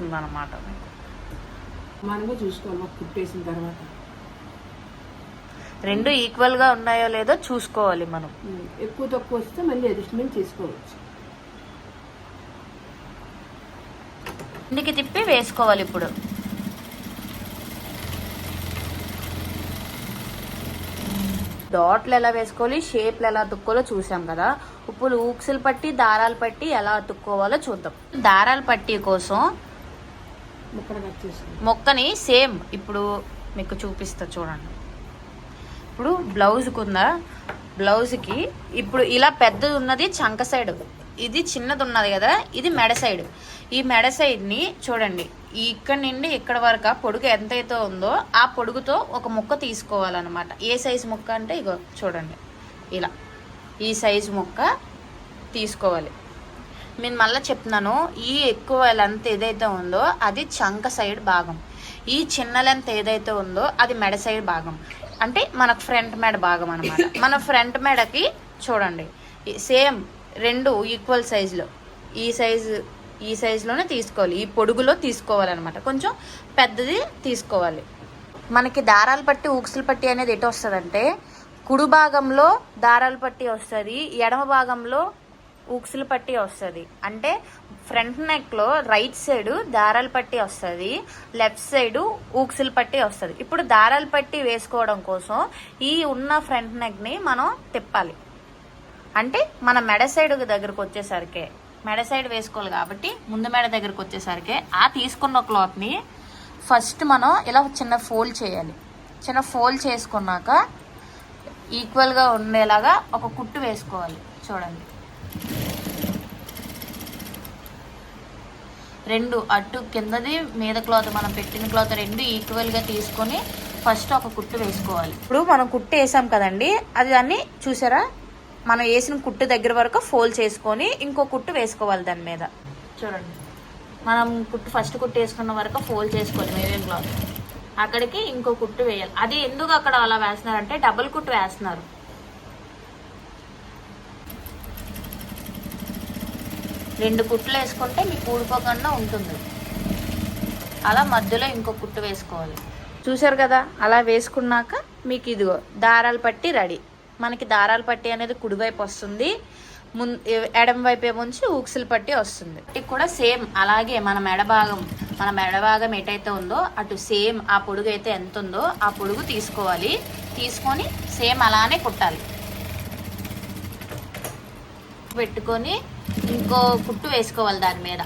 అన్నమాట. మనమే చూసుకోవాలి కుట్టేసిన తర్వాత రెండు ఈక్వల్గా ఉన్నాయో లేదో చూసుకోవాలి మనం. ఎక్కువ తక్కువ వస్తే మళ్ళీ అడ్జస్ట్మెంట్ చేసుకోవచ్చు. ఇంటికి తిప్పి వేసుకోవాలి. ఇప్పుడు డాట్లు ఎలా వేసుకోవాలి, షేప్లు ఎలా అతుక్కోవాలో చూసాం కదా. ఇప్పుడు ఊక్సులు పట్టి దారాలు పట్టి ఎలా అతుక్కోవాలో చూద్దాం. దారాల పట్టి కోసం మొక్కని సేమ్ ఇప్పుడు మీకు చూపిస్తా చూడండి. ఇప్పుడు బ్లౌజ్కి ఉందా, బ్లౌజ్కి ఇప్పుడు ఇలా పెద్దది ఉన్నది చంక సైడ్, ఇది చిన్నది ఉన్నది కదా, ఇది మెడ సైడ్. ఈ మెడ సైడ్ని చూడండి, ఇక్కడ నుండి ఇక్కడ వరకు పొడుగు ఎంతైతే ఉందో ఆ పొడుగుతో ఒక ముక్క తీసుకోవాలన్నమాట. ఏ సైజు ముక్క అంటే ఇగో చూడండి, ఇలా ఈ సైజు ముక్క తీసుకోవాలి. నేను మళ్ళీ చెప్తున్నాను, ఈ ఎక్కువ లెంత్ ఏదైతే ఉందో అది చంక సైడ్ భాగం, ఈ చిన్న లెంత్ ఏదైతే ఉందో అది మెడ సైడ్ భాగం, అంటే మనకు ఫ్రంట్ మెడ భాగం అనమాట. మన ఫ్రంట్ మెడకి చూడండి సేమ్ రెండు ఈక్వల్ సైజులో ఈ సైజులోనే తీసుకోవాలి, ఈ పొడుగులో తీసుకోవాలన్నమాట. కొంచెం పెద్దది తీసుకోవాలి. మనకి దారాలు పట్టి ఊక్సులు పట్టి అనేది ఎటు వస్తుందంటే కుడి భాగంలో దారాలు పట్టి వస్తుంది, ఎడమ భాగంలో ఊక్సులు పట్టి వస్తుంది. అంటే ఫ్రంట్ నెక్లో రైట్ సైడ్ దారాలు పట్టి వస్తుంది, లెఫ్ట్ సైడ్ ఊక్సులు పట్టి వస్తుంది. ఇప్పుడు దారాలు పట్టి వేసుకోవడం కోసం ఈ ఉన్న ఫ్రంట్ నెక్ని మనం తిప్పాలి. అంటే మన మెడ సైడ్ దగ్గరకు వచ్చేసరికి, మెడ సైడ్ వేసుకోవాలి కాబట్టి ముందు మెడ దగ్గరకు వచ్చేసరికి ఆ తీసుకున్న క్లాత్ని ఫస్ట్ మనం ఇలా చిన్న ఫోల్డ్ చేయాలి. చిన్న ఫోల్డ్ చేసుకున్నాక ఈక్వల్గా ఉండేలాగా ఒక కుట్టు వేసుకోవాలి. చూడండి, రెండు అటు కిందది మీద క్లాత్ మనం పెట్టిన క్లాత్ రెండు ఈక్వల్గా తీసుకొని ఫస్ట్ ఒక కుట్టు వేసుకోవాలి. ఇప్పుడు మనం కుట్టు వేసాం కదండి, అది దాన్ని చూసారా, మనం వేసిన కుట్టు దగ్గర వరకు ఫోల్డ్ చేసుకొని ఇంకో కుట్టు వేసుకోవాలి దాని మీద. చూడండి, మనం కుట్టు ఫస్ట్ కుట్టు వేసుకున్న వరకు ఫోల్డ్ చేసుకోవాలి మేవే క్లాత్, అక్కడికి ఇంకో కుట్టు వేయాలి. అది ఎందుకు అక్కడ అలా వేస్తున్నారంటే డబుల్ కుట్టు వేస్తున్నారు. రెండు కుట్లు వేసుకుంటే మీకు ఊడిపోకుండా ఉంటుంది. అలా మధ్యలో ఇంకో కుట్టు వేసుకోవాలి. చూసారు కదా, అలా వేసుకున్నాక మీకు ఇదిగో దారాలు పట్టి రెడీ. మనకి దారాల పట్టి అనేది కుడివైపు వస్తుంది, ఎడమ వైపు ఏమొంచి ఊక్సులు పట్టి వస్తుంది. ఇది కూడా సేమ్ అలాగే మన మెడ భాగం ఎటైతే ఉందో అటు సేమ్ ఆ పొడుగు అయితే ఎంత ఉందో ఆ పొడుగు తీసుకోవాలి. తీసుకొని సేమ్ అలానే కుట్టాలి. పెట్టుకొని ఇంకో కుట్టు వేసుకోవాలి దాని మీద.